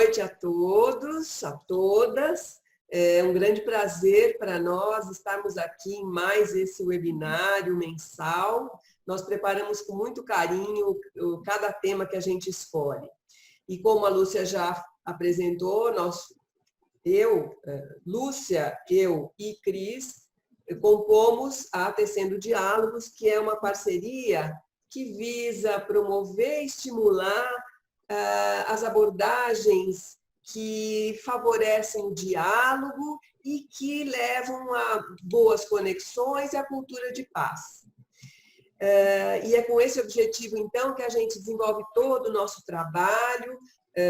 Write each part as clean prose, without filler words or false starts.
noite a todos, a todas. É um grande prazer para nós estarmos aqui em mais esse webinário mensal. Nós preparamos com muito carinho cada tema que a gente escolhe. E como a Lúcia já apresentou, Lúcia, eu e Cris compomos a Tecendo Diálogos, que é uma parceria que visa promover e estimular as abordagens que favorecem o diálogo e que levam a boas conexões e a cultura de paz. E é com esse objetivo, então, que a gente desenvolve todo o nosso trabalho,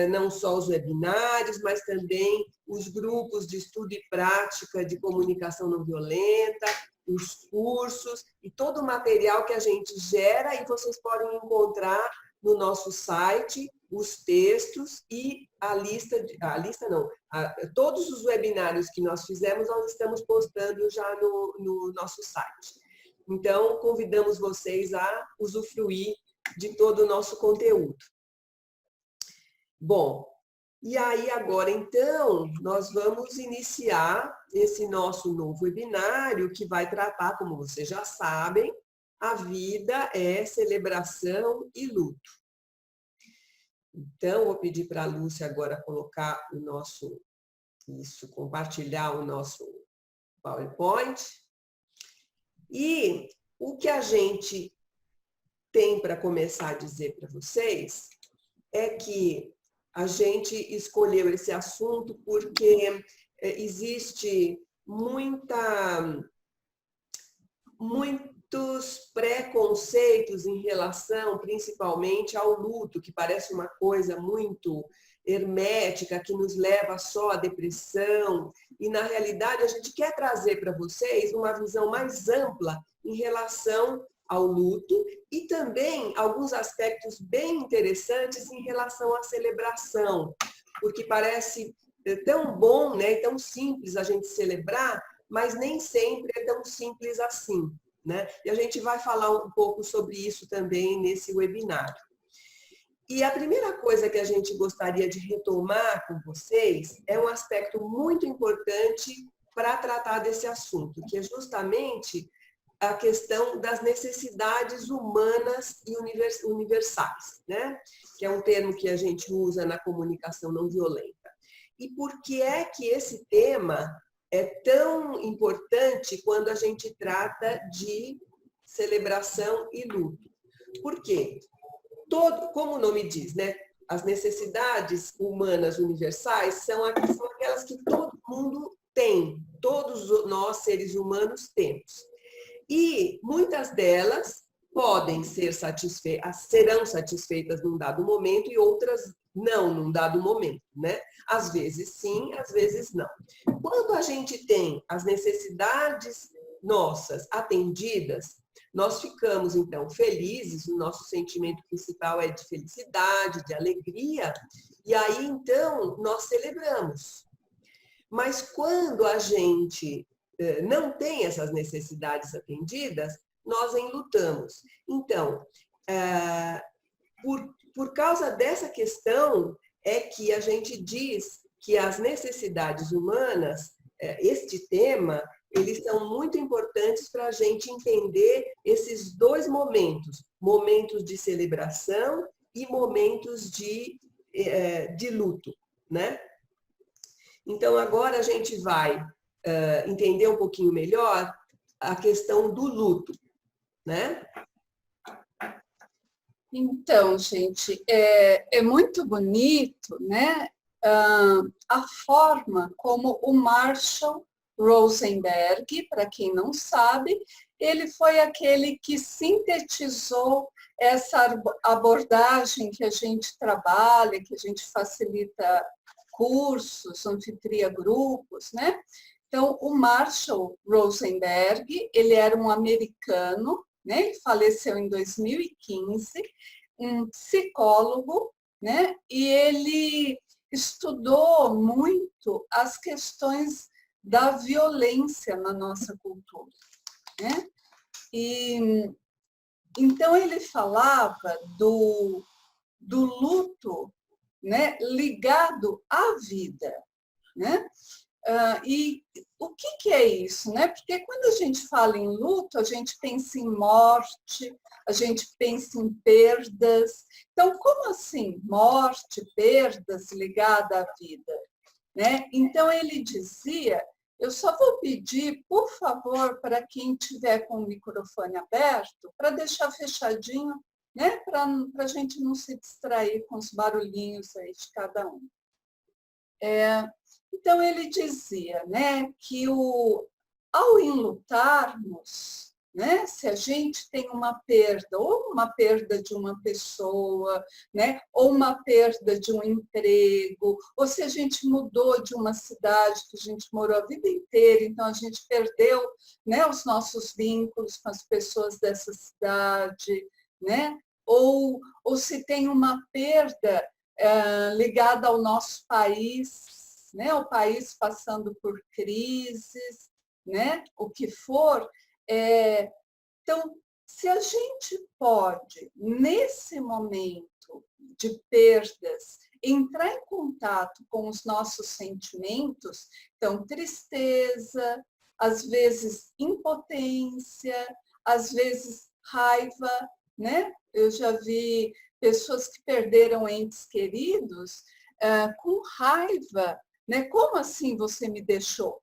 não só os webinários, mas também os grupos de estudo e prática de comunicação não violenta, os cursos e todo o material que a gente gera e vocês podem encontrar no nosso site, os textos e todos os webinários que nós fizemos, nós estamos postando já no nosso site. Então, convidamos vocês a usufruir de todo o nosso conteúdo. Bom, e aí agora, então, nós vamos iniciar esse nosso novo webinário que vai tratar, como vocês já sabem, a vida é celebração e luto. Então, vou pedir para a Lúcia agora colocar compartilhar o nosso PowerPoint. E o que a gente tem para começar a dizer para vocês é que a gente escolheu esse assunto porque existe muitos preconceitos em relação, principalmente, ao luto, que parece uma coisa muito hermética, que nos leva só à depressão. E, na realidade, a gente quer trazer para vocês uma visão mais ampla em relação ao luto e também alguns aspectos bem interessantes em relação à celebração, porque parece tão bom, né, tão simples a gente celebrar, mas nem sempre é tão simples assim, né? E a gente vai falar um pouco sobre isso também nesse webinário. E a primeira coisa que a gente gostaria de retomar com vocês é um aspecto muito importante para tratar desse assunto, que é justamente a questão das necessidades humanas e universais, né? Que é um termo que a gente usa na comunicação não violenta. E por que é que esse tema é tão importante quando a gente trata de celebração e luto? Por quê? Como o nome diz, né? As necessidades humanas universais são aquelas que todo mundo tem, todos nós, seres humanos, temos. E muitas delas podem ser serão satisfeitas num dado momento e outras não num dado momento, né? Às vezes sim, às vezes não. Quando a gente tem as necessidades nossas atendidas, nós ficamos, então, felizes, o nosso sentimento principal é de felicidade, de alegria, e aí, então, nós celebramos. Mas quando a gente não tem essas necessidades atendidas, nós enlutamos. Então, por causa dessa questão, é que a gente diz que as necessidades humanas, este tema, eles são muito importantes para a gente entender esses dois momentos, momentos de celebração e momentos de luto, né? Então, agora a gente vai entender um pouquinho melhor a questão do luto, né? Então, gente, é muito bonito, né? A forma como o Marshall Rosenberg, para quem não sabe, ele foi aquele que sintetizou essa abordagem que a gente trabalha, que a gente facilita cursos, anfitria grupos, né? Então, o Marshall Rosenberg, ele era um americano, né? Ele faleceu em 2015, um psicólogo, né? E ele estudou muito as questões da violência na nossa cultura, né? E então ele falava do luto né, ligado à vida, né? E o que é isso, né? Porque quando a gente fala em luto, a gente pensa em morte, a gente pensa em perdas. Então, como assim morte, perdas ligada à vida, né? Então ele dizia, eu só vou pedir, por favor, para quem tiver com o microfone aberto, para deixar fechadinho, né? Para a gente não se distrair com os barulhinhos aí de cada um. Então, ele dizia, né, que ao enlutarmos, né, se a gente tem uma perda, ou uma perda de uma pessoa, né, ou uma perda de um emprego, ou se a gente mudou de uma cidade que a gente morou a vida inteira, então a gente perdeu, né, os nossos vínculos com as pessoas dessa cidade, né, ou se tem uma perda ligada ao nosso país, né? O país passando por crises, né? O que for. Então, se a gente pode, nesse momento de perdas, entrar em contato com os nossos sentimentos, então, tristeza, às vezes impotência, às vezes raiva, né? Eu já vi pessoas que perderam entes queridos com raiva, né? Como assim você me deixou?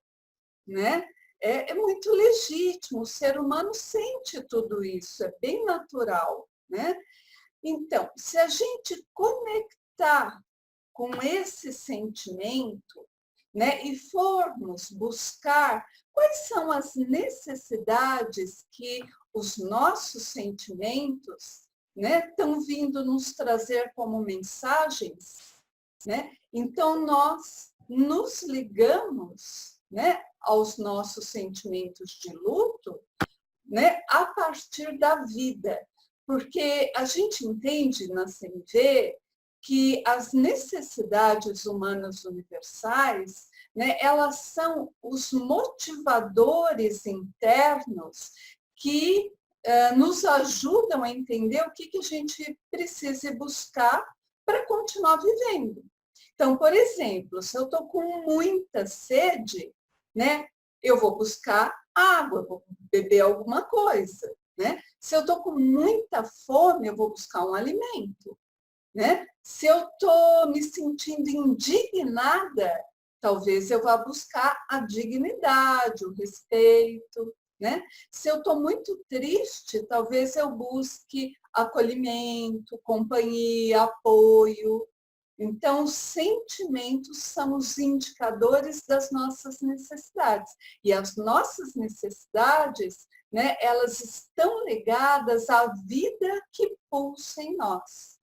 Né? É muito legítimo, o ser humano sente tudo isso, é bem natural, né? Então, se a gente conectar com esse sentimento, né, e formos buscar quais são as necessidades que os nossos sentimentos, né, estão vindo nos trazer como mensagens, né? Então nós nos ligamos, né, aos nossos sentimentos de luto, né, a partir da vida, porque a gente entende na CNV que as necessidades humanas universais, né, elas são os motivadores internos que nos ajudam a entender o que a gente precisa buscar para continuar vivendo. Então, por exemplo, se eu estou com muita sede, né, eu vou buscar água, vou beber alguma coisa, né? Se eu estou com muita fome, eu vou buscar um alimento, né? Se eu estou me sentindo indignada, talvez eu vá buscar a dignidade, o respeito, né? Se eu estou muito triste, talvez eu busque acolhimento, companhia, apoio. Então, os sentimentos são os indicadores das nossas necessidades. E as nossas necessidades, né, elas estão ligadas à vida que pulsa em nós.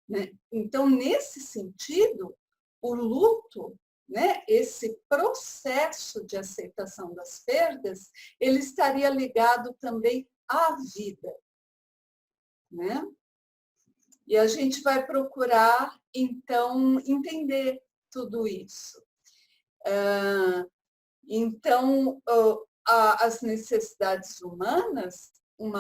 Né? Então, nesse sentido, o luto, né, esse processo de aceitação das perdas, ele estaria ligado também à vida. Né? E a gente vai procurar, então, entender tudo isso. Então, as necessidades humanas, um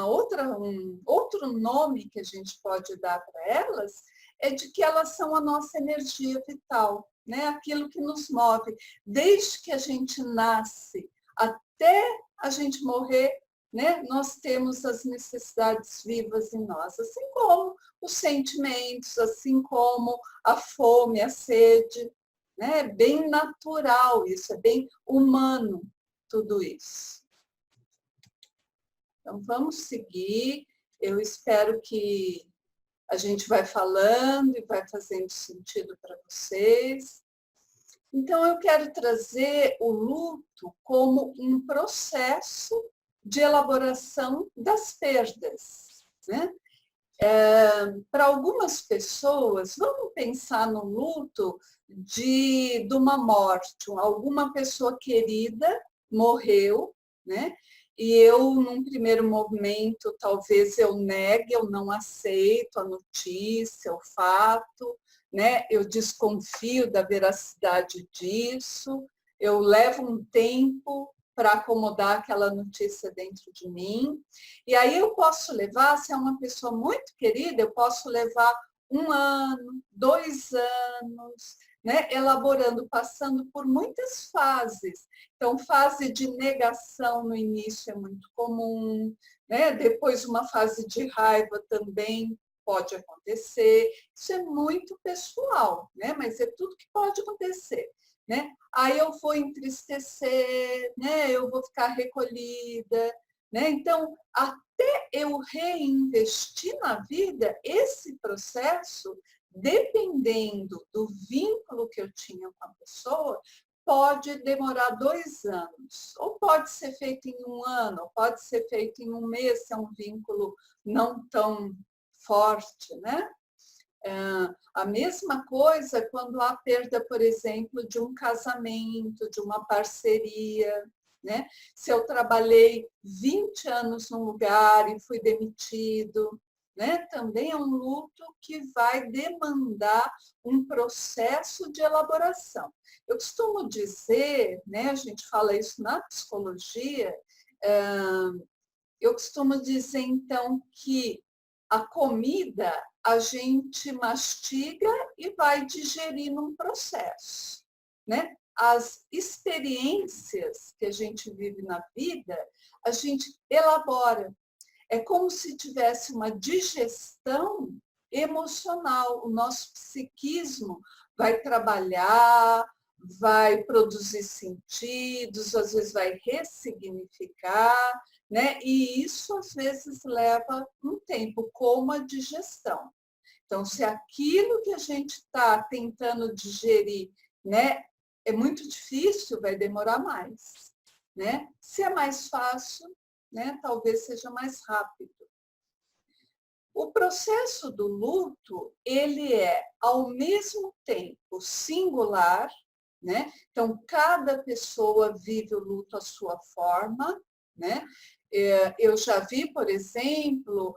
outro nome que a gente pode dar para elas, é de que elas são a nossa energia vital, né? Aquilo que nos move, desde que a gente nasce até a gente morrer, né? Nós temos as necessidades vivas em nós, assim como os sentimentos, assim como a fome, a sede, né? É bem natural isso, é bem humano tudo isso. Então, vamos seguir. Eu espero que a gente vai falando e vai fazendo sentido para vocês. Então, eu quero trazer o luto como um processo de elaboração das perdas, né? Para algumas pessoas, vamos pensar no luto de uma morte, alguma pessoa querida morreu, né? E eu, num primeiro momento, talvez eu negue, eu não aceito a notícia, o fato, né? Eu desconfio da veracidade disso, eu levo um tempo para acomodar aquela notícia dentro de mim. E aí eu posso levar, se é uma pessoa muito querida, eu posso levar 1 ano, 2 anos, né? Elaborando, passando por muitas fases. Então, fase de negação no início é muito comum, né? Depois uma fase de raiva também pode acontecer. Isso é muito pessoal, né? Mas é tudo que pode acontecer, né? Aí eu vou entristecer, né? Eu vou ficar recolhida, né? Então, até eu reinvestir na vida, esse processo, dependendo do vínculo que eu tinha com a pessoa, pode demorar 2 anos, ou pode ser feito em 1 ano, ou pode ser feito em 1 mês, se é um vínculo não tão forte, né? A mesma coisa quando há perda, por exemplo, de um casamento, de uma parceria, né? Se eu trabalhei 20 anos num lugar e fui demitido, né? Também é um luto que vai demandar um processo de elaboração. Eu costumo dizer, né? A gente fala isso na psicologia, eu costumo dizer, então, que a comida a gente mastiga e vai digerir num processo, né? As experiências que a gente vive na vida, a gente elabora. É como se tivesse uma digestão emocional. O nosso psiquismo vai trabalhar, vai produzir sentidos, às vezes vai ressignificar, né? E isso às vezes leva um tempo, como a digestão. Então, se aquilo que a gente está tentando digerir, né, é muito difícil, vai demorar mais, né? Se é mais fácil, né, talvez seja mais rápido. O processo do luto, ele é ao mesmo tempo singular, né? Então, cada pessoa vive o luto à sua forma, né? Eu já vi, por exemplo,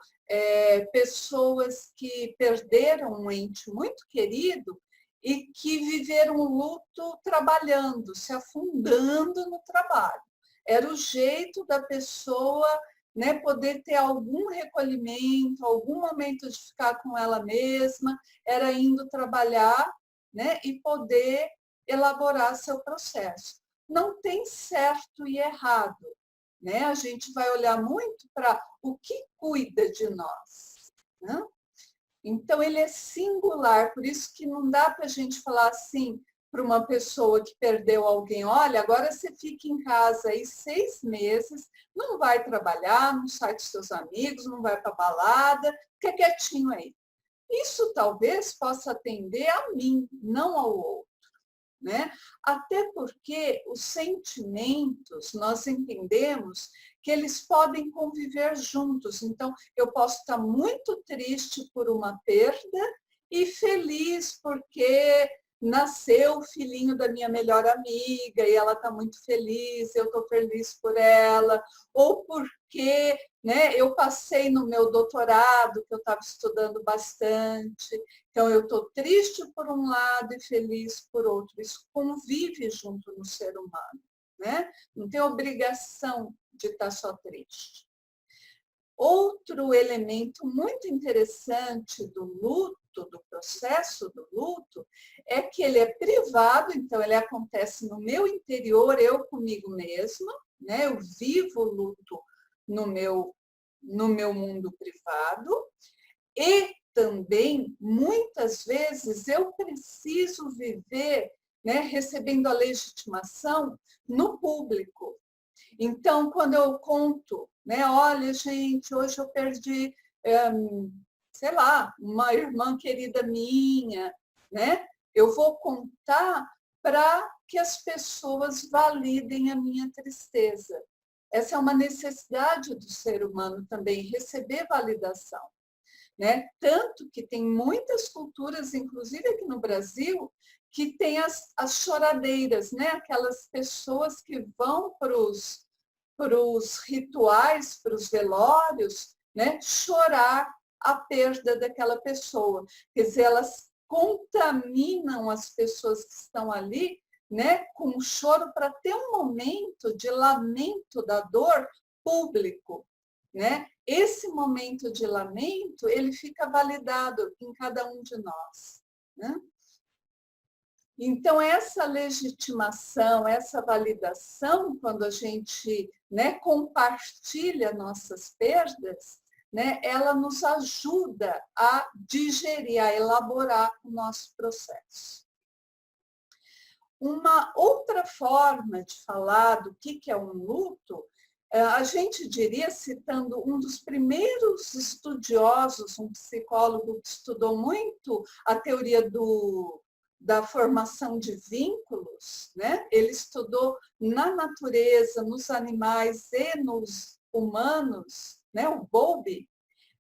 pessoas que perderam um ente muito querido e que viveram o luto trabalhando, se afundando no trabalho. Era o jeito da pessoa, né, poder ter algum recolhimento, algum momento de ficar com ela mesma, era indo trabalhar, né, e poder elaborar seu processo. Não tem certo e errado, né? A gente vai olhar muito para o que cuida de nós, né? Então, ele é singular, por isso que não dá para a gente falar assim para uma pessoa que perdeu alguém, olha, agora você fica em casa aí 6 meses, não vai trabalhar, não sai com seus amigos, não vai para balada, fica quietinho aí. Isso talvez possa atender a mim, não ao outro, né? Até porque os sentimentos, nós entendemos que eles podem conviver juntos. Então, eu posso estar muito triste por uma perda e feliz porque nasceu o filhinho da minha melhor amiga e ela está muito feliz, eu estou feliz por ela, ou porque, né, eu passei no meu doutorado, que eu estava estudando bastante, então eu estou triste por um lado e feliz por outro. Isso convive junto no ser humano, né? Não tem obrigação de estar só triste. Outro elemento muito interessante do luto, do processo do luto, é que ele é privado, então ele acontece no meu interior, eu comigo mesma, né? Eu vivo o luto no meu mundo privado, e também, muitas vezes, eu preciso viver, né, recebendo a legitimação no público. Então, quando eu conto, né, olha, gente, hoje eu perdi, sei lá, uma irmã querida minha, né? Eu vou contar para que as pessoas validem a minha tristeza. Essa é uma necessidade do ser humano também, receber validação, né? Tanto que tem muitas culturas, inclusive aqui no Brasil, que tem as choradeiras, né? Aquelas pessoas que vão para os rituais, para os velórios, né? Chorar a perda daquela pessoa. Quer dizer, elas contaminam as pessoas que estão ali, né? Com o choro, para ter um momento de lamento da dor público, né? Esse momento de lamento, ele fica validado em cada um de nós, né? Então, essa legitimação, essa validação, quando a gente, né, compartilha nossas perdas, né, ela nos ajuda a digerir, a elaborar o nosso processo. Uma outra forma de falar do que é um luto, a gente diria, citando um dos primeiros estudiosos, um psicólogo que estudou muito a teoria da formação de vínculos, né? Ele estudou na natureza, nos animais e nos humanos, né? O Bowlby,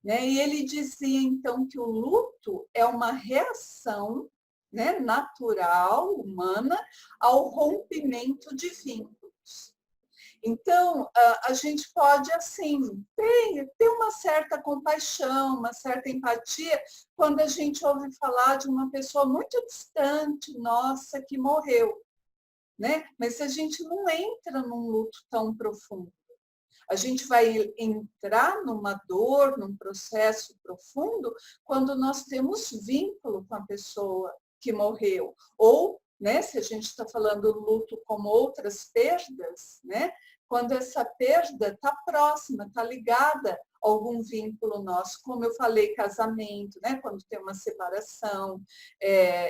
né? E ele dizia, então, que o luto é uma reação, né, natural, humana, ao rompimento de vínculos. Então, a gente pode, assim, ter uma certa compaixão, uma certa empatia, quando a gente ouve falar de uma pessoa muito distante, nossa, que morreu, né? Mas a gente não entra num luto tão profundo. A gente vai entrar numa dor, num processo profundo, quando nós temos vínculo com a pessoa que morreu. Ou, né, se a gente está falando luto como outras perdas, né? Quando essa perda está próxima, está ligada a algum vínculo nosso, como eu falei, casamento, né? Quando tem uma separação,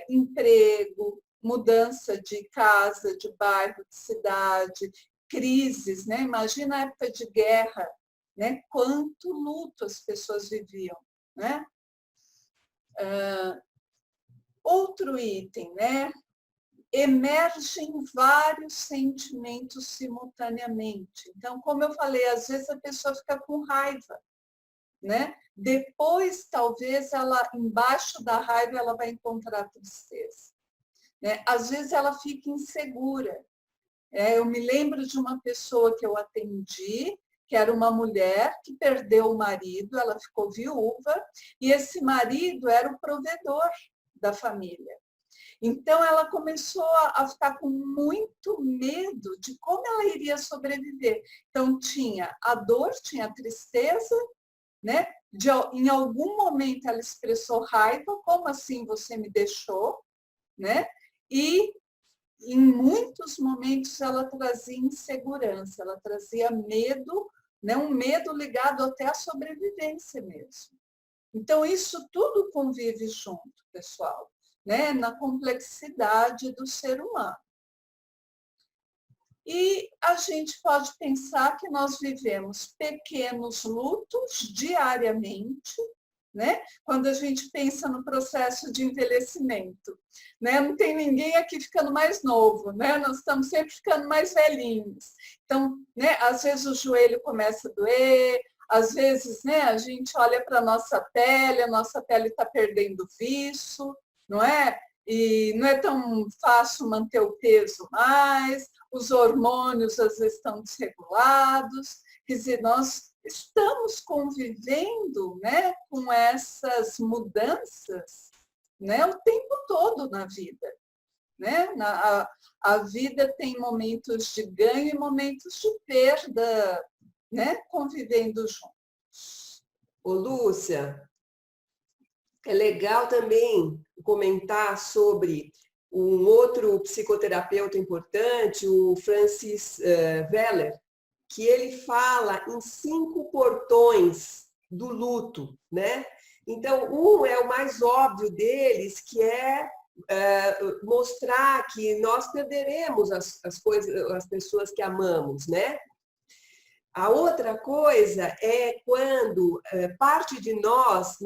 emprego, mudança de casa, de bairro, de cidade, crises, né? Imagina a época de guerra, né? Quanto luto as pessoas viviam, né? Outro item, né? Emergem vários sentimentos simultaneamente. Então, como eu falei, às vezes a pessoa fica com raiva, né? Depois, talvez, ela, embaixo da raiva, ela vai encontrar tristeza, né? Às vezes ela fica insegura. Eu me lembro de uma pessoa que eu atendi, que era uma mulher que perdeu o marido, ela ficou viúva, e esse marido era o provedor da família. Então, ela começou a ficar com muito medo de como ela iria sobreviver. Então, tinha a dor, tinha a tristeza, né? Em algum momento ela expressou raiva, como assim você me deixou, né? E em muitos momentos ela trazia insegurança, ela trazia medo, né? Um medo ligado até à sobrevivência mesmo. Então, isso tudo convive junto, pessoal, né? Na complexidade do ser humano. E a gente pode pensar que nós vivemos pequenos lutos diariamente, né? Quando a gente pensa no processo de envelhecimento, né? Não tem ninguém aqui ficando mais novo, né? Nós estamos sempre ficando mais velhinhos. Então, né? Às vezes o joelho começa a doer, às vezes, né? A gente olha para a nossa pele está perdendo viço, não é? E não é tão fácil manter o peso mais, os hormônios às vezes estão desregulados, quer dizer, nós estamos convivendo, né, com essas mudanças, né, o tempo todo na vida. Né? A vida tem momentos de ganho e momentos de perda, né, convivendo juntos. Ô, Lúcia, é legal também comentar sobre um outro psicoterapeuta importante, o Francis Weller, que ele fala em 5 portões do luto, né? Então, um é o mais óbvio deles, que é mostrar que nós perderemos as pessoas que amamos, né? A outra coisa é quando parte de nós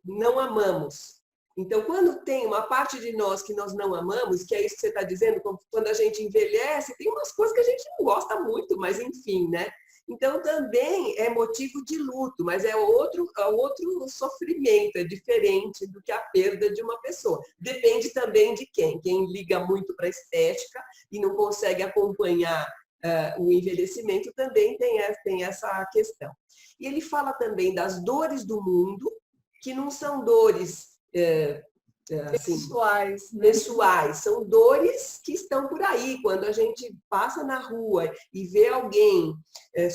não amamos. Então, quando tem uma parte de nós que nós não amamos, que é isso que você está dizendo, quando a gente envelhece, tem umas coisas que a gente não gosta muito, mas enfim, né? Então, também é motivo de luto, mas é outro sofrimento, é diferente do que a perda de uma pessoa. Depende também de quem. Quem liga muito para a estética e não consegue acompanhar o envelhecimento também tem essa questão. E ele fala também das dores do mundo, que não são dores assim, pessoais, né? pessoais, são dores que estão por aí. Quando a gente passa na rua e vê alguém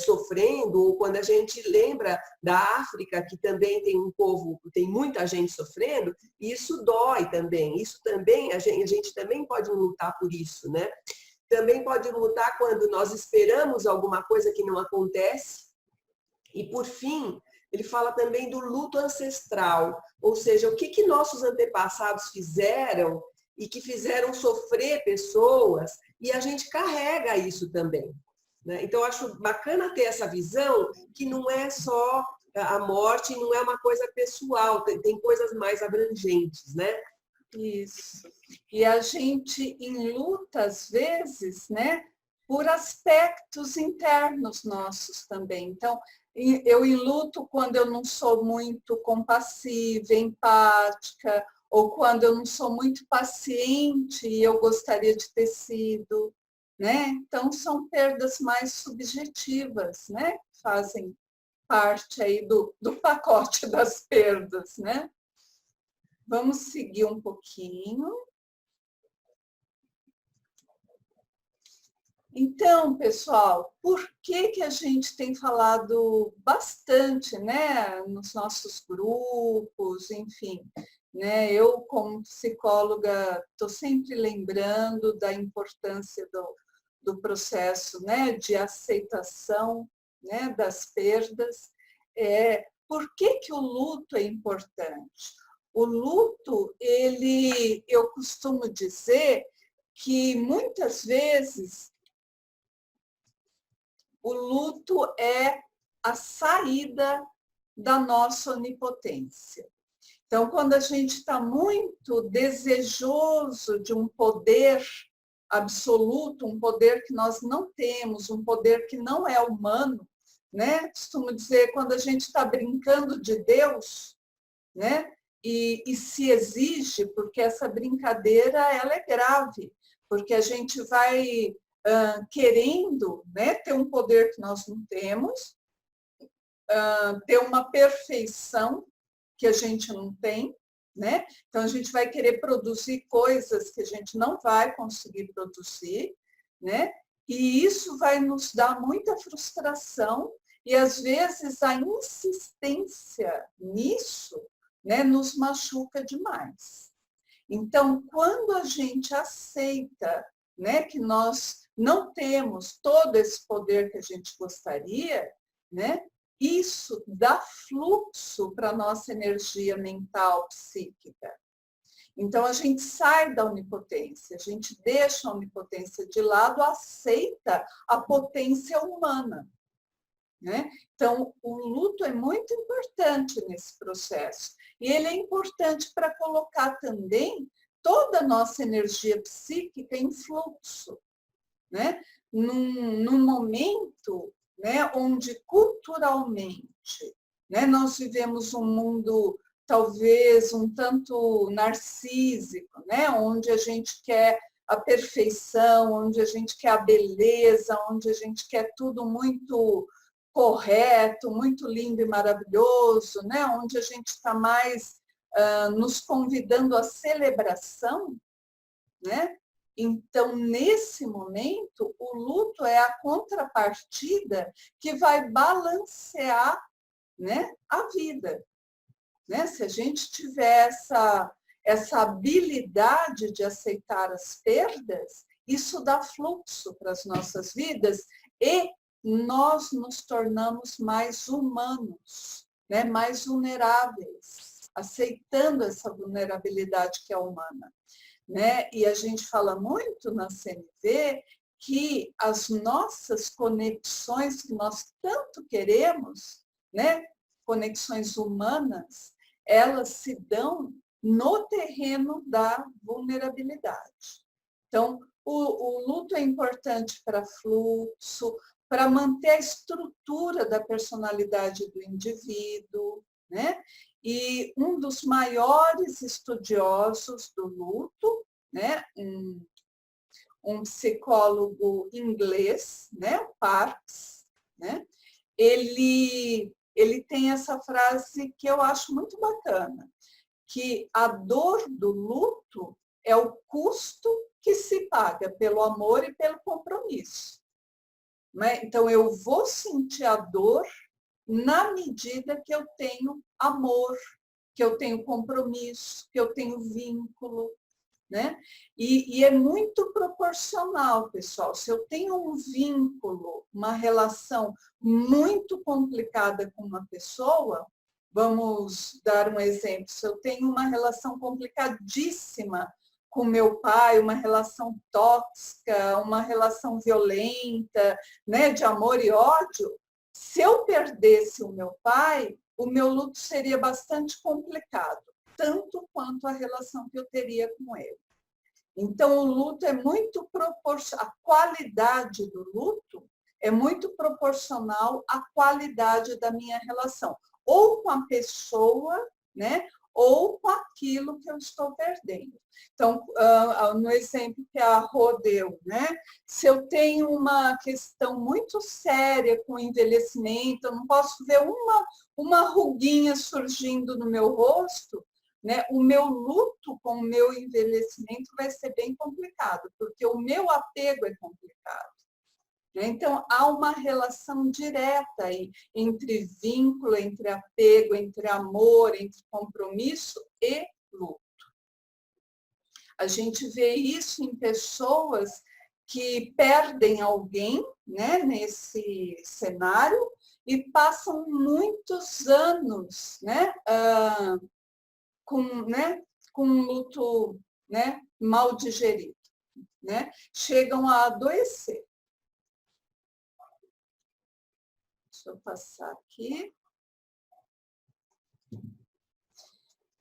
sofrendo, ou quando a gente lembra da África, que também tem um povo, tem muita gente sofrendo, isso dói também. Isso também, a gente também pode lutar por isso, né? Também pode lutar quando nós esperamos alguma coisa que não acontece. E, por fim, ele fala também do luto ancestral, ou seja, o que nossos antepassados fizeram e que fizeram sofrer pessoas, e a gente carrega isso também, né? Então, eu acho bacana ter essa visão que não é só a morte, não é uma coisa pessoal, tem coisas mais abrangentes, né? Isso. E a gente enluta, às vezes, né, por aspectos internos nossos também. Então, eu enluto quando eu não sou muito compassiva, empática, ou quando eu não sou muito paciente e eu gostaria de ter sido, né? Então, são perdas mais subjetivas, né? Fazem parte aí do pacote das perdas, né? Vamos seguir um pouquinho. Então, pessoal, por que a gente tem falado bastante, né, nos nossos grupos, enfim, né? Eu, como psicóloga, estou sempre lembrando da importância do processo, né, de aceitação, né, das perdas. Por que o luto é importante? O luto, eu costumo dizer que muitas vezes o luto é a saída da nossa onipotência. Então, quando a gente está muito desejoso de um poder absoluto, um poder que nós não temos, um poder que não é humano, né? Costumo dizer, quando a gente está brincando de Deus, né? E se exige, porque essa brincadeira ela é grave, porque a gente vai querendo, né, ter um poder que nós não temos, ter uma perfeição que a gente não tem, né? Então a gente vai querer produzir coisas que a gente não vai conseguir produzir, né? E isso vai nos dar muita frustração e às vezes a insistência nisso, né, nos machuca demais. Então, quando a gente aceita, né, que nós não temos todo esse poder que a gente gostaria, né, isso dá fluxo para a nossa energia mental, psíquica. Então, a gente sai da onipotência, a gente deixa a onipotência de lado, aceita a potência humana, né? Então, o luto é muito importante nesse processo. E ele é importante para colocar também toda a nossa energia psíquica em fluxo, né? Num momento, né, onde culturalmente, né, nós vivemos um mundo talvez um tanto narcísico, né, onde a gente quer a perfeição, onde a gente quer a beleza, onde a gente quer tudo muito correto, muito lindo e maravilhoso, né, onde a gente está mais nos convidando à celebração, né? Então, nesse momento, o luto é a contrapartida que vai balancear, né, a vida. Né? Se a gente tiver essa habilidade de aceitar as perdas, isso dá fluxo para as nossas vidas e nós nos tornamos mais humanos, né, mais vulneráveis, aceitando essa vulnerabilidade que é humana. Né? E a gente fala muito na CNV que as nossas conexões que nós tanto queremos, né? Conexões humanas, elas se dão no terreno da vulnerabilidade. Então, o luto é importante para fluxo, para manter a estrutura da personalidade do indivíduo, né? E um dos maiores estudiosos do luto, né, um psicólogo inglês, né, o Parks, né, ele tem essa frase que eu acho muito bacana. que a dor do luto é o custo que se paga pelo amor e pelo compromisso. Né? Então, eu vou sentir a dor na medida que eu tenho amor, que eu tenho compromisso, que eu tenho vínculo. Né? E é muito proporcional, pessoal. Se eu tenho um vínculo, uma relação muito complicada com uma pessoa, vamos dar um exemplo. Se eu tenho uma relação complicadíssima com meu pai, uma relação tóxica, uma relação violenta, né, de amor e ódio, se eu perdesse o meu luto seria bastante complicado, tanto quanto a relação que eu teria com ele. Então, o luto é muito proporcional, a qualidade do luto é muito proporcional à qualidade da minha relação, ou com a pessoa, né, ou com aquilo que eu estou perdendo. Então, no exemplo que a Rô deu, né, se eu tenho uma questão muito séria com o envelhecimento, eu não posso ver uma ruguinha surgindo no meu rosto, né, o meu luto com o meu envelhecimento vai ser bem complicado, porque o meu apego é complicado. Então, há uma relação direta aí entre vínculo, entre apego, entre amor, entre compromisso e luto. A gente vê isso em pessoas que perdem alguém, né, nesse cenário e passam muitos anos, né, com um luto, né, mal digerido, né? Chegam a adoecer. Deixa eu passar aqui.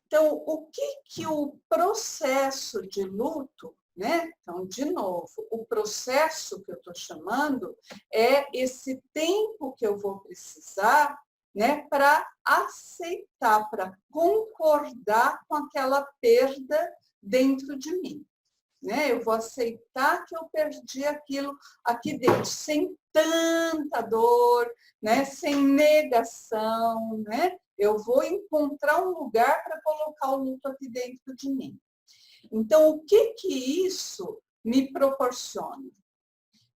Então, o que o processo de luto, né? Então, de novo, o processo que eu estou chamando é esse tempo que eu vou precisar, né, para aceitar, para concordar com aquela perda dentro de mim. Né? Eu vou aceitar que eu perdi aquilo aqui dentro, sem tanta dor, né? Sem negação. Né? Eu vou encontrar um lugar para colocar o luto aqui dentro de mim. Então, o que isso me proporciona?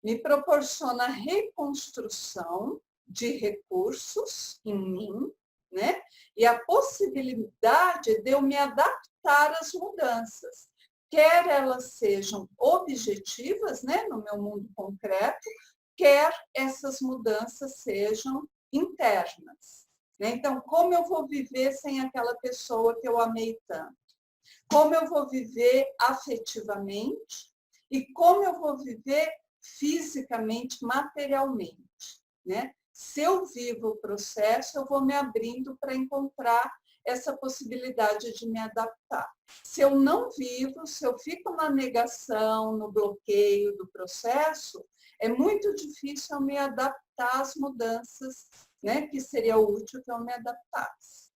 Me proporciona reconstrução de recursos em mim, né? E a possibilidade de eu me adaptar às mudanças, quer elas sejam objetivas, né, no meu mundo concreto, quer essas mudanças sejam internas. Né? Então, como eu vou viver sem aquela pessoa que eu amei tanto? Como eu vou viver afetivamente? E como eu vou viver fisicamente, materialmente? Né? Se eu vivo o processo, eu vou me abrindo para encontrar essa possibilidade de me adaptar. Se eu não vivo, se eu fico na negação, no bloqueio do processo, é muito difícil eu me adaptar às mudanças, né, que seria útil que eu me adaptasse.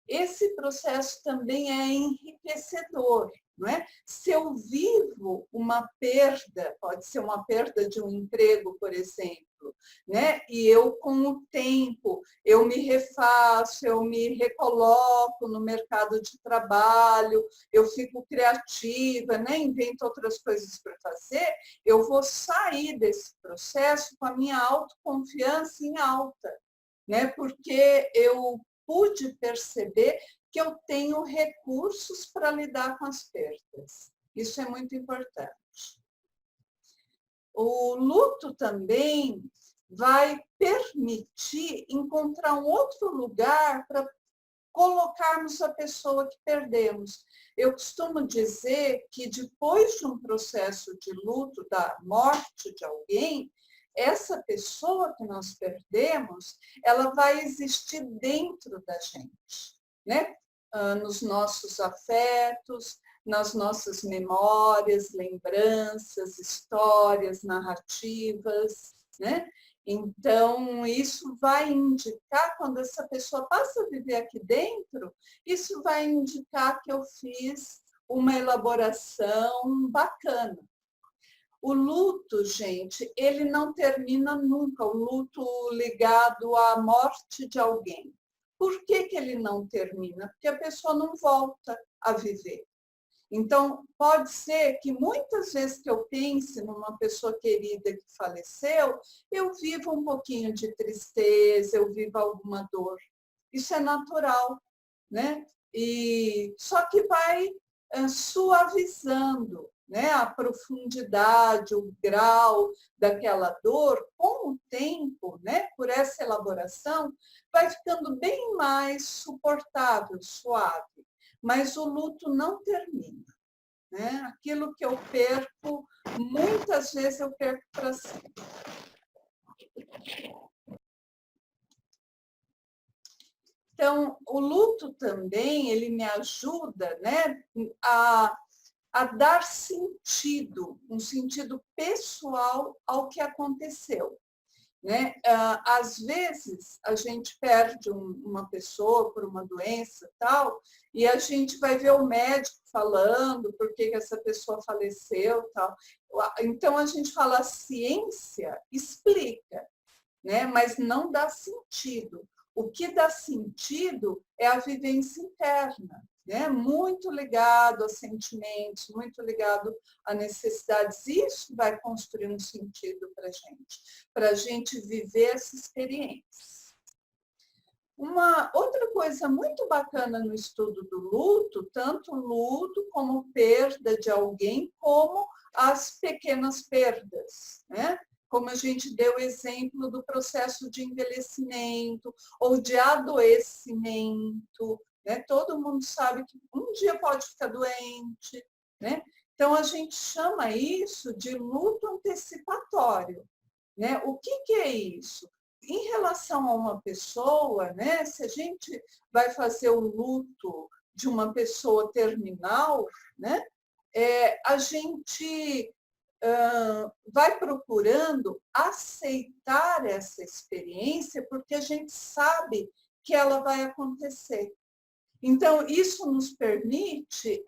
Esse processo também é enriquecedor, não é? Se eu vivo uma perda, pode ser uma perda de um emprego, por exemplo, né? E eu, com o tempo, eu me refaço, eu me recoloco no mercado de trabalho, eu fico criativa, né? Invento outras coisas para fazer, eu vou sair desse processo com a minha autoconfiança em alta, né? Porque eu pude perceber que eu tenho recursos para lidar com as perdas. Isso é muito importante. O luto também vai permitir encontrar um outro lugar para colocarmos a pessoa que perdemos. Eu costumo dizer que depois de um processo de luto, da morte de alguém, essa pessoa que nós perdemos, ela vai existir dentro da gente, né? Nos nossos afetos, nas nossas memórias, lembranças, histórias, narrativas, né? Então, isso vai indicar, quando essa pessoa passa a viver aqui dentro, isso vai indicar que eu fiz uma elaboração bacana. O luto, gente, ele não termina nunca, o luto ligado à morte de alguém. Por que que ele não termina? Porque a pessoa não volta a viver. Então, pode ser que muitas vezes que eu pense numa pessoa querida que faleceu, eu vivo um pouquinho de tristeza, eu vivo alguma dor. Isso é natural, né? E só que vai suavizando, né? A profundidade, o grau daquela dor, com o tempo, né? Por essa elaboração, vai ficando bem mais suportável, suave. Mas o luto não termina, né? Aquilo que eu perco, muitas vezes eu perco para sempre. Então, o luto também, ele me ajuda, né, a dar sentido, um sentido pessoal ao que aconteceu. Né? Às vezes, a gente perde uma pessoa por uma doença tal, e a gente vai ver o médico falando por que essa pessoa faleceu tal. Então, a gente fala, a ciência explica, né? Mas não dá sentido. O que dá sentido é a vivência interna, né? Muito ligado a sentimentos, muito ligado a necessidades. Isso vai construir um sentido para a gente viver essa experiência. Uma outra coisa muito bacana no estudo do luto, tanto o luto como perda de alguém, como as pequenas perdas, né? Como a gente deu o exemplo do processo de envelhecimento ou de adoecimento, né? Todo mundo sabe que um dia pode ficar doente, né? Então, a gente chama isso de luto antecipatório, né? O que é isso? Em relação a uma pessoa, né? Se a gente vai fazer o luto de uma pessoa terminal, né? A gente vai procurando aceitar essa experiência porque a gente sabe que ela vai acontecer. Então, isso nos permite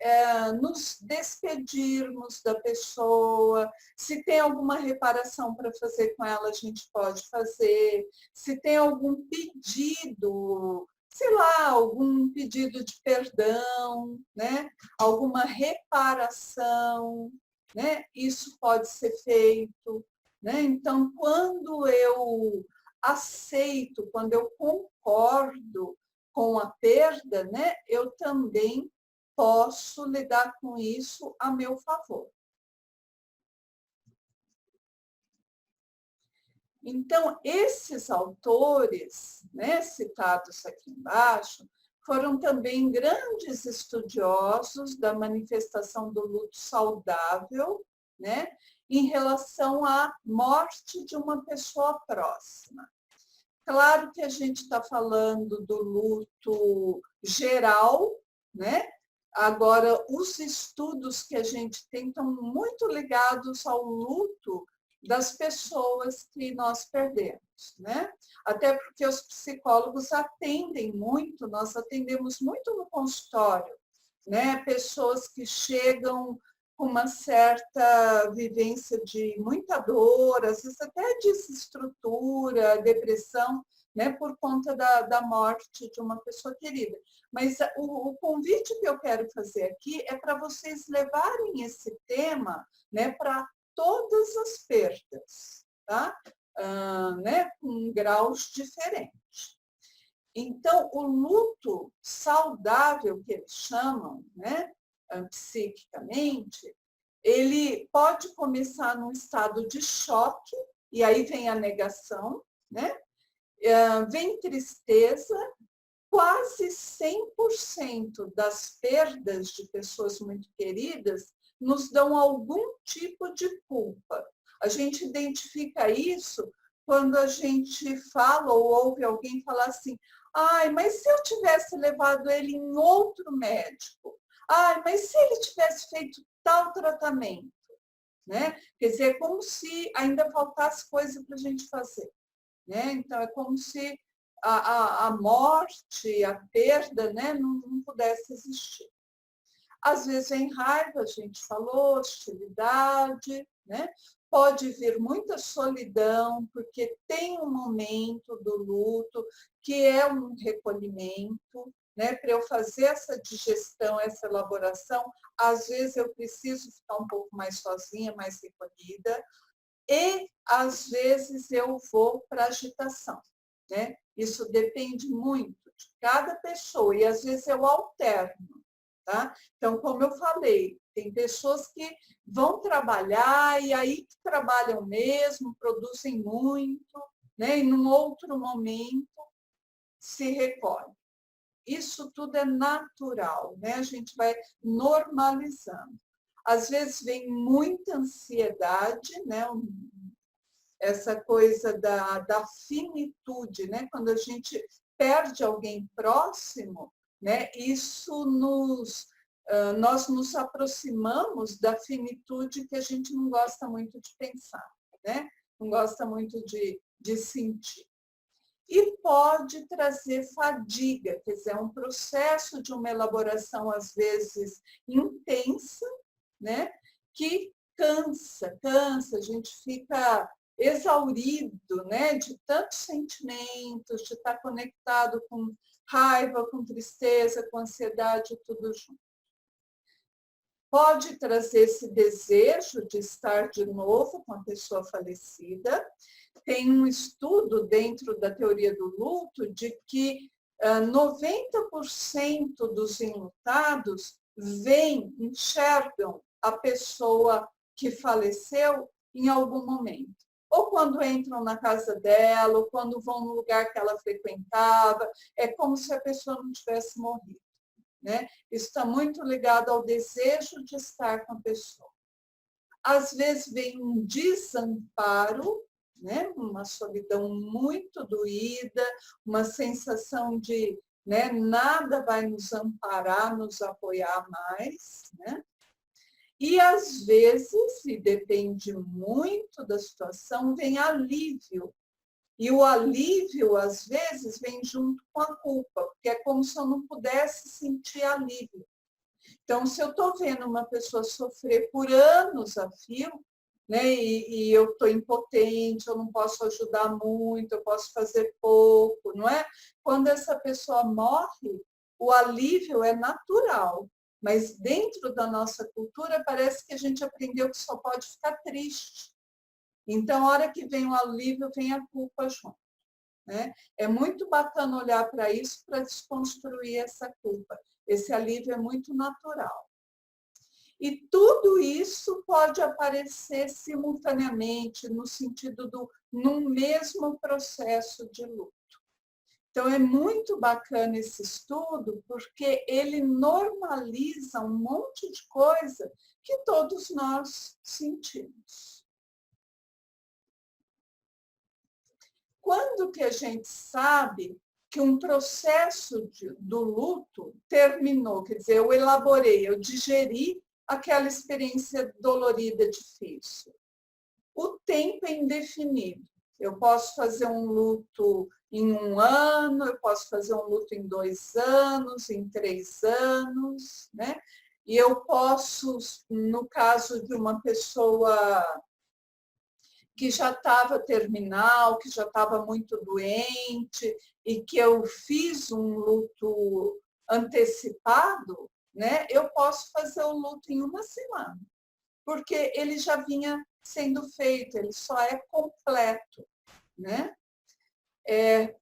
nos despedirmos da pessoa. Se tem alguma reparação para fazer com ela, a gente pode fazer. Se tem algum pedido, sei lá, algum pedido de perdão, né? Alguma reparação, né? Isso pode ser feito, né? Então, quando eu aceito, quando eu concordo com a perda, né, eu também posso lidar com isso a meu favor. Então, esses autores, né, citados aqui embaixo, foram também grandes estudiosos da manifestação do luto saudável, né, em relação à morte de uma pessoa próxima. Claro que a gente está falando do luto geral, né? Agora, os estudos que a gente tem estão muito ligados ao luto das pessoas que nós perdemos, né? Até porque os psicólogos atendem muito, nós atendemos muito no consultório, né? Pessoas que chegam com uma certa vivência de muita dor, às vezes até desestrutura, depressão, né, por conta da morte de uma pessoa querida. Mas o convite que eu quero fazer aqui é para vocês levarem esse tema, né, para todas as perdas, tá? Né, com graus diferentes. Então, o luto saudável, que eles chamam, né, psiquicamente, ele pode começar num estado de choque, e aí vem a negação, né? Vem tristeza, quase 100% das perdas de pessoas muito queridas nos dão algum tipo de culpa. A gente identifica isso quando a gente fala ou ouve alguém falar assim, ai, mas se eu tivesse levado ele em outro médico? Ai, mas se ele tivesse feito tal tratamento? Né? Quer dizer, é como se ainda faltasse coisa para a gente fazer. Né? Então, é como se a morte, a perda, né, não pudesse existir. Às vezes vem raiva, a gente falou, hostilidade, né? pode vir muita solidão, porque tem um momento do luto que é um recolhimento, né? Para eu fazer essa digestão, essa elaboração, às vezes eu preciso ficar um pouco mais sozinha, mais recolhida, e às vezes eu vou para agitação, né? Isso depende muito de cada pessoa, e às vezes eu alterno, tá? Então, como eu falei, tem pessoas que vão trabalhar e aí trabalham mesmo, produzem muito, né? E num outro momento se recolhe. Isso tudo é natural, né? A gente vai normalizando. Às vezes vem muita ansiedade, né? Essa coisa da finitude, né? Quando a gente perde alguém próximo, né? Isso nós nos aproximamos da finitude que a gente não gosta muito de pensar, né? Não gosta muito de sentir. E pode trazer fadiga, quer dizer, é um processo de uma elaboração, às vezes, intensa, né? Que cansa, a gente fica exaurido, né? De tantos sentimentos, de estar conectado com raiva, com tristeza, com ansiedade, tudo junto. Pode trazer esse desejo de estar de novo com a pessoa falecida. Tem um estudo dentro da teoria do luto de que 90% dos enlutados enxergam a pessoa que faleceu em algum momento. Ou quando entram na casa dela, ou quando vão no lugar que ela frequentava, é como se a pessoa não tivesse morrido, né? Isso está muito ligado ao desejo de estar com a pessoa. Às vezes vem um desamparo, né? Uma solidão muito doída, uma sensação de, né, nada vai nos amparar, nos apoiar mais, né? E às vezes, e depende muito da situação, vem alívio. E o alívio, às vezes, vem junto com a culpa, porque é como se eu não pudesse sentir alívio. Então, se eu estou vendo uma pessoa sofrer por anos a fio, né, e eu estou impotente, eu não posso ajudar muito, eu posso fazer pouco, não é? Quando essa pessoa morre, o alívio é natural, mas dentro da nossa cultura parece que a gente aprendeu que só pode ficar triste. Então, a hora que vem o alívio, vem a culpa junto, né? É muito bacana olhar para isso para desconstruir essa culpa. Esse alívio é muito natural. E tudo isso pode aparecer simultaneamente no sentido num mesmo processo de luto. Então, é muito bacana esse estudo, porque ele normaliza um monte de coisa que todos nós sentimos. Quando que a gente sabe que um processo do luto terminou? Quer dizer, eu elaborei, eu digeri aquela experiência dolorida, difícil. O tempo é indefinido. Eu posso fazer um luto em 1 ano, eu posso fazer um luto em 2 anos, em 3 anos, né? E eu posso, no caso de uma pessoa que já estava terminal, que já estava muito doente e que eu fiz um luto antecipado, né? Eu posso fazer o luto em 1 semana, porque ele já vinha sendo feito, ele só é completo, né?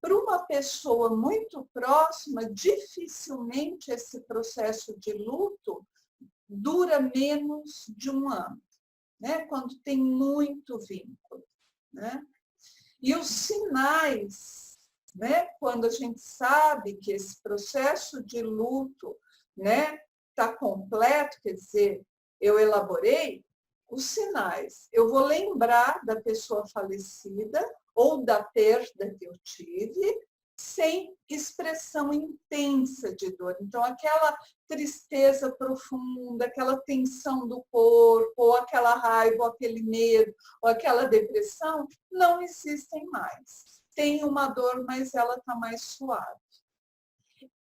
Para uma pessoa muito próxima, dificilmente esse processo de luto dura menos de 1 ano. Né? Quando tem muito vínculo, né? E os sinais, né? Quando a gente sabe que esse processo de luto, né, está completo, quer dizer, eu elaborei os sinais. Eu vou lembrar da pessoa falecida ou da perda que eu tive, sem expressão intensa de dor. Então, aquela tristeza profunda, aquela tensão do corpo, ou aquela raiva, ou aquele medo, ou aquela depressão, não existem mais. Tem uma dor, mas ela está mais suave.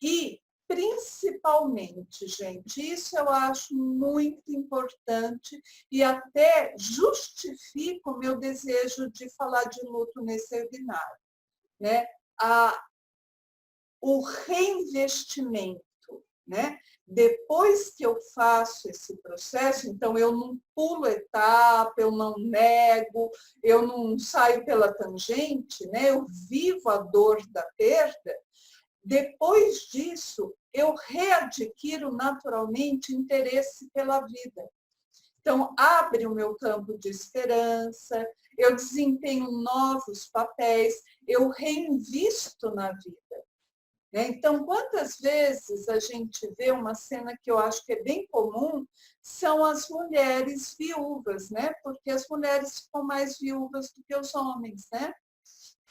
E, principalmente, gente, isso eu acho muito importante e até justifica o meu desejo de falar de luto nesse webinar, né? O reinvestimento, né? Depois que eu faço esse processo, então eu não pulo etapa, eu não nego, eu não saio pela tangente, né? Eu vivo a dor da perda. Depois disso, eu readquiro naturalmente interesse pela vida. Então, abre o meu campo de esperança, eu desempenho novos papéis, eu reinvisto na vida. Então, quantas vezes a gente vê uma cena que eu acho que é bem comum, são as mulheres viúvas, né? Porque as mulheres ficam mais viúvas do que os homens, né?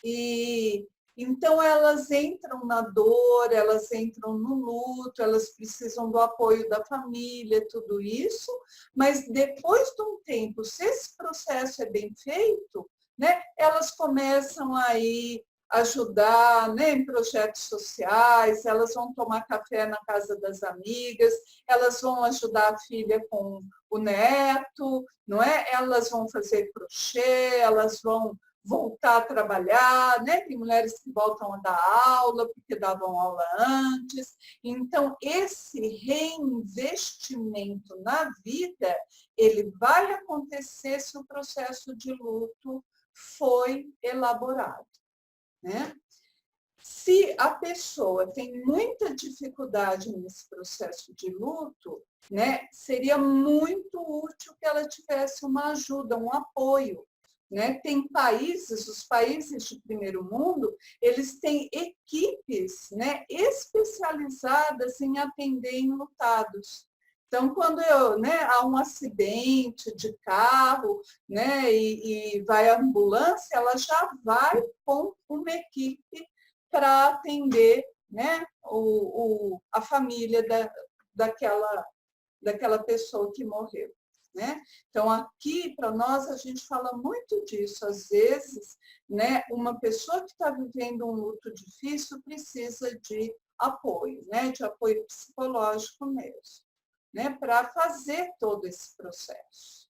E então elas entram na dor, elas entram no luto, elas precisam do apoio da família, tudo isso, mas depois de um tempo, se esse processo é bem feito, né, elas começam aí ajudar, né, em projetos sociais, elas vão tomar café na casa das amigas, elas vão ajudar a filha com o neto, não é? Elas vão fazer crochê, elas vão voltar a trabalhar, né? Tem mulheres que voltam a dar aula, porque davam aula antes. Então, esse reinvestimento na vida, ele vai acontecer se o processo de luto foi elaborado, né? Se a pessoa tem muita dificuldade nesse processo de luto, né, seria muito útil que ela tivesse uma ajuda, um apoio. Né? Tem países, os países de primeiro mundo, eles têm equipes, né, especializadas em atender enlutados. Então, quando há um acidente de carro, né, e vai a ambulância, ela já vai com uma equipe para atender, né, a família daquela pessoa que morreu. Né? Então, aqui, para nós, a gente fala muito disso. Às vezes, né, uma pessoa que está vivendo um luto difícil precisa de apoio, né, de apoio psicológico mesmo, né, para fazer todo esse processo.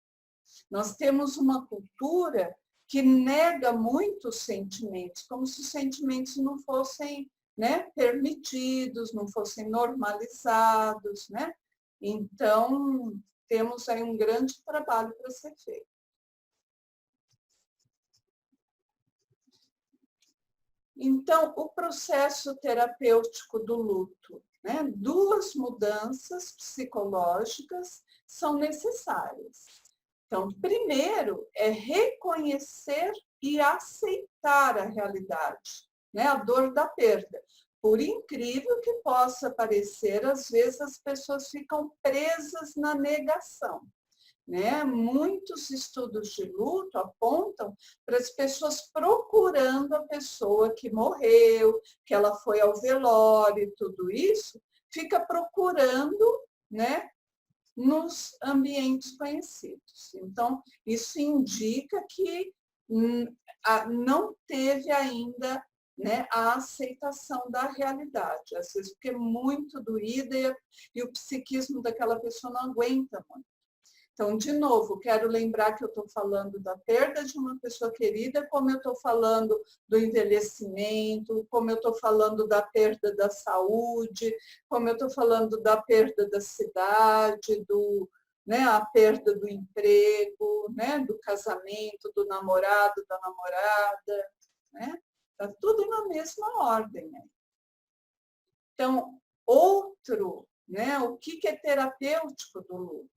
Nós temos uma cultura que nega muitos sentimentos, como se os sentimentos não fossem, né, permitidos, não fossem normalizados, né? Então, temos aí um grande trabalho para ser feito. Então, o processo terapêutico do luto, né? 2 mudanças psicológicas são necessárias. Então, primeiro é reconhecer e aceitar a realidade, né? A dor da perda. Por incrível que possa parecer, às vezes as pessoas ficam presas na negação. Né? Muitos estudos de luto apontam para as pessoas procurando a pessoa que morreu, que ela foi ao velório e tudo isso, fica procurando, né, nos ambientes conhecidos. Então, isso indica que não teve ainda, né, a aceitação da realidade, às vezes porque é muito doída e o psiquismo daquela pessoa não aguenta muito. Então, de novo, quero lembrar que eu estou falando da perda de uma pessoa querida, como eu estou falando do envelhecimento, como eu estou falando da perda da saúde, como eu estou falando da perda da cidade, né, a perda do emprego, né, do casamento, do namorado, da namorada. Né? Está tudo na mesma ordem. Né? Então, né, o que é terapêutico do luto?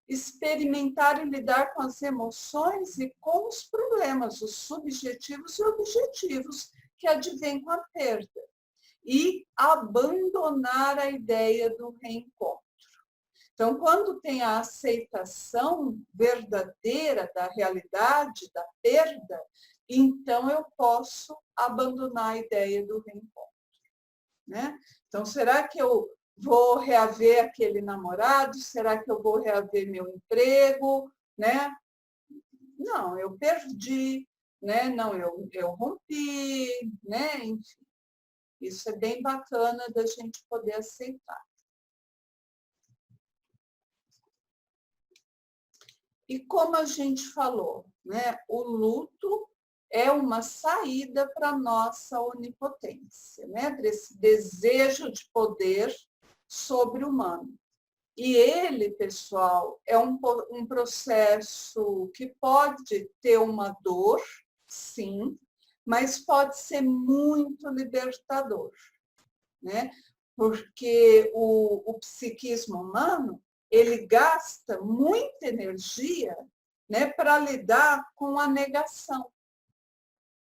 Experimentar e lidar com as emoções e com os problemas, os subjetivos e objetivos que advêm com a perda. E abandonar a ideia do reencontro. Então, quando tem a aceitação verdadeira da realidade, da perda, então eu posso abandonar a ideia do reencontro. Né? Então, será que eu vou reaver aquele namorado? Será que eu vou reaver meu emprego? Né? Não, eu perdi, né? Não, eu rompi, né? Enfim. Isso é bem bacana da gente poder aceitar. E como a gente falou, né, o luto é uma saída para a nossa onipotência, né, desse desejo de poder sobre-humano. E ele, pessoal, é um processo que pode ter uma dor, sim, mas pode ser muito libertador, né? Porque o psiquismo humano, ele gasta muita energia, né, para lidar com a negação.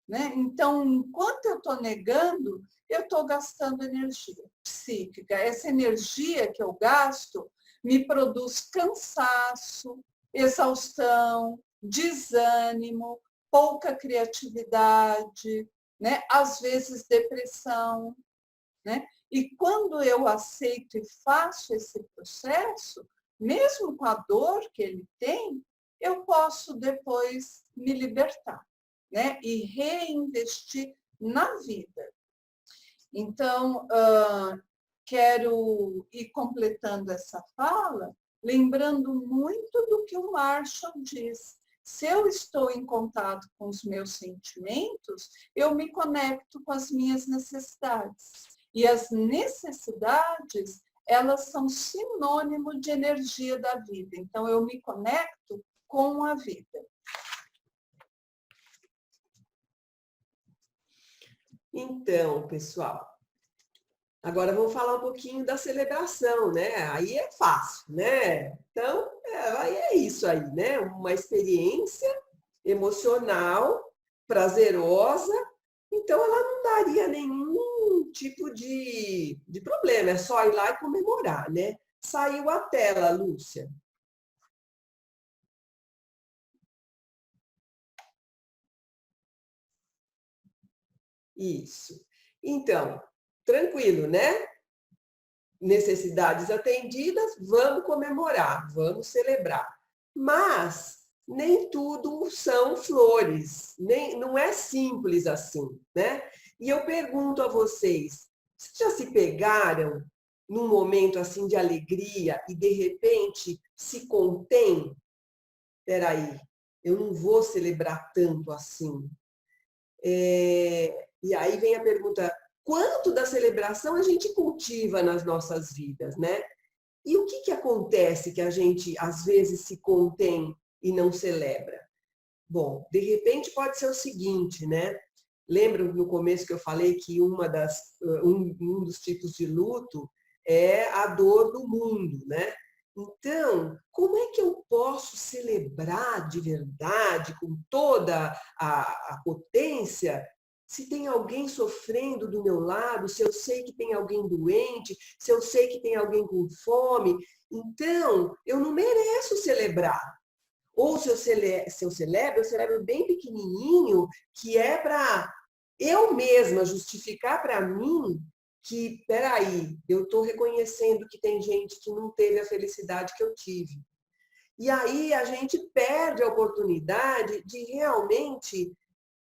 Né? Então, enquanto eu estou negando, eu estou gastando energia psíquica. Essa energia que eu gasto me produz cansaço, exaustão, desânimo, pouca criatividade, né? Às vezes depressão. Né? E quando eu aceito e faço esse processo, mesmo com a dor que ele tem, eu posso depois me libertar, né? E reinvestir na vida. Então, quero ir completando essa fala, lembrando muito do que o Marshall diz. Se eu estou em contato com os meus sentimentos, eu me conecto com as minhas necessidades. E as necessidades, elas são sinônimo de energia da vida. Então, eu me conecto com a vida. Então, pessoal, agora vamos falar um pouquinho da celebração, né? Aí é fácil, né? Então, aí é isso aí, né? Uma experiência emocional, prazerosa, então ela não daria nenhum tipo de problema, é só ir lá e comemorar, né? Saiu a tela, Lúcia. Isso. Então, tranquilo, né? Necessidades atendidas, vamos comemorar, vamos celebrar. Mas nem tudo são flores, nem, não é simples assim, né? E eu pergunto a vocês, vocês já se pegaram num momento assim de alegria e de repente se contém? Espera aí, eu não vou celebrar tanto assim. E aí vem a pergunta, quanto da celebração a gente cultiva nas nossas vidas, né? E o que acontece que a gente, às vezes, se contém e não celebra? Bom, de repente pode ser o seguinte, né? Lembra no começo que eu falei que um dos tipos de luto é a dor do mundo, né? Então, como é que eu posso celebrar de verdade, com toda a potência, se tem alguém sofrendo do meu lado, se eu sei que tem alguém doente, se eu sei que tem alguém com fome? Então, eu não mereço celebrar. Ou se eu celebro, eu celebro bem pequenininho, que é para eu mesma justificar para mim que, peraí, eu estou reconhecendo que tem gente que não teve a felicidade que eu tive. E aí a gente perde a oportunidade de realmente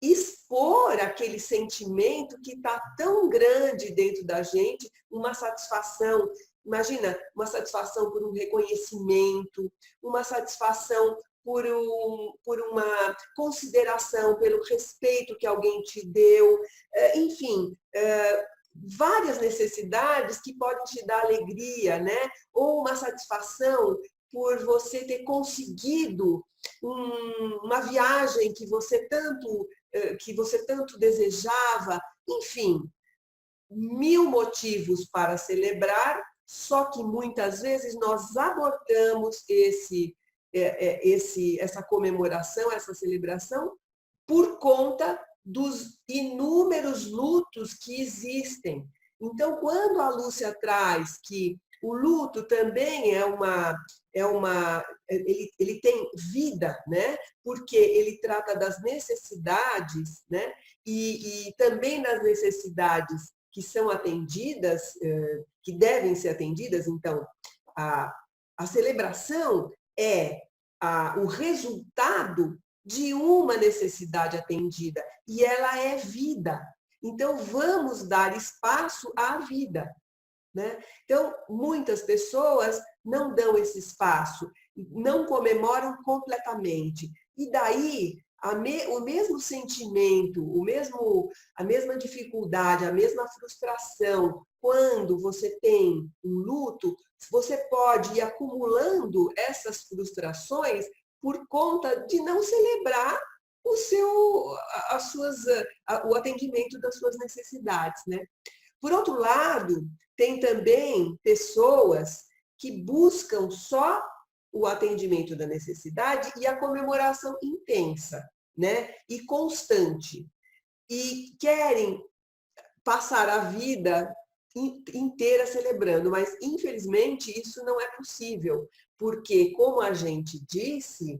expor aquele sentimento que está tão grande dentro da gente, uma satisfação. Imagina, uma satisfação por um reconhecimento, uma satisfação por uma consideração, pelo respeito que alguém te deu, enfim, várias necessidades que podem te dar alegria, né? Ou uma satisfação por você ter conseguido uma viagem que você tanto desejava, enfim, 1000 motivos para celebrar, só que muitas vezes nós abortamos essa comemoração, essa celebração, por conta dos inúmeros lutos que existem. Então, quando a Lúcia traz que o luto também ele tem vida, né? Porque ele trata das necessidades, né? E também das necessidades que são atendidas, que devem ser atendidas. Então, a celebração é o resultado de uma necessidade atendida, e ela é vida. Então, vamos dar espaço à vida, né? Então, muitas pessoas não dão esse espaço, não comemoram completamente. E daí, o mesmo sentimento, a mesma dificuldade, a mesma frustração, quando você tem um luto, você pode ir acumulando essas frustrações por conta de não celebrar o atendimento das suas necessidades, né? Por outro lado, tem também pessoas que buscam só o atendimento da necessidade e a comemoração intensa, né? E constante. E querem passar a vida inteira celebrando, mas infelizmente isso não é possível, porque, como a gente disse,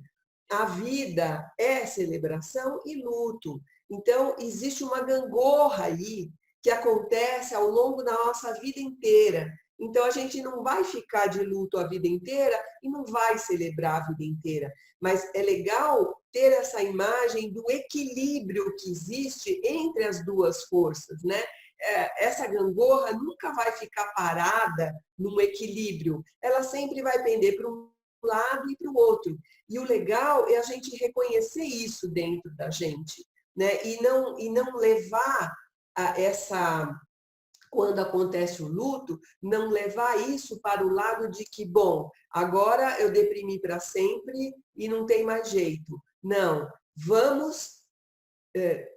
a vida é celebração e luto. Então, existe uma gangorra aí que acontece ao longo da nossa vida inteira. Então, a gente não vai ficar de luto a vida inteira e não vai celebrar a vida inteira. Mas é legal ter essa imagem do equilíbrio que existe entre as duas forças, né? Essa gangorra nunca vai ficar parada num equilíbrio. Ela sempre vai pender para um lado e para o outro. E o legal é a gente reconhecer isso dentro da gente, né? E não levar quando acontece o luto, não levar isso para o lado de que, bom, agora eu deprimi para sempre e não tem mais jeito. Não, vamos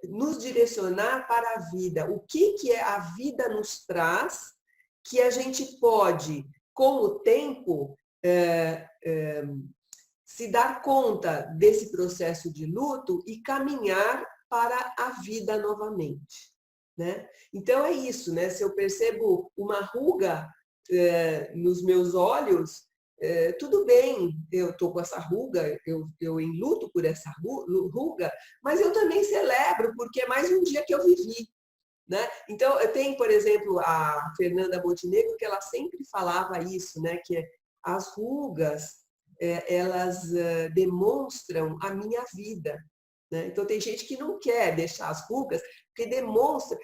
nos direcionar para a vida. O que a vida nos traz que a gente pode, com o tempo, se dar conta desse processo de luto e caminhar para a vida novamente, né? Então é isso, né? Se eu percebo uma ruga nos meus olhos, tudo bem, eu estou com essa ruga, eu enluto por essa ruga, mas eu também celebro, porque é mais um dia que eu vivi, né? Então, tem, por exemplo, a Fernanda Montenegro, que ela sempre falava isso, né? Que as rugas, elas demonstram a minha vida, né? Então, tem gente que não quer deixar as rugas, porque demonstra,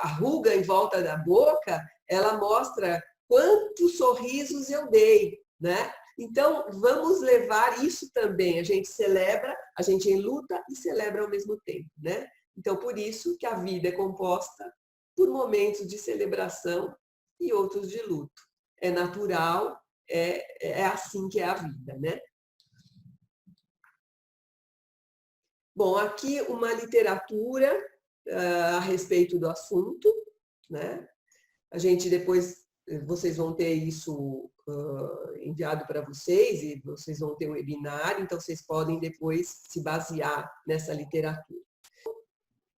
a ruga em volta da boca, ela mostra quantos sorrisos eu dei, né? Então, vamos levar isso também. A gente celebra, a gente enluta e celebra ao mesmo tempo, né? Então, por isso que a vida é composta por momentos de celebração e outros de luto. É natural, é assim que é a vida, né? Bom, aqui uma literatura a respeito do assunto, né? A gente depois, vocês vão ter isso enviado para vocês e vocês vão ter um webinar, então vocês podem depois se basear nessa literatura.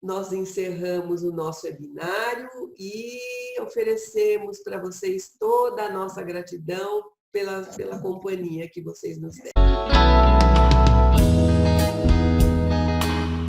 Nós encerramos o nosso webinário e oferecemos para vocês toda a nossa gratidão pela companhia que vocês nos deram.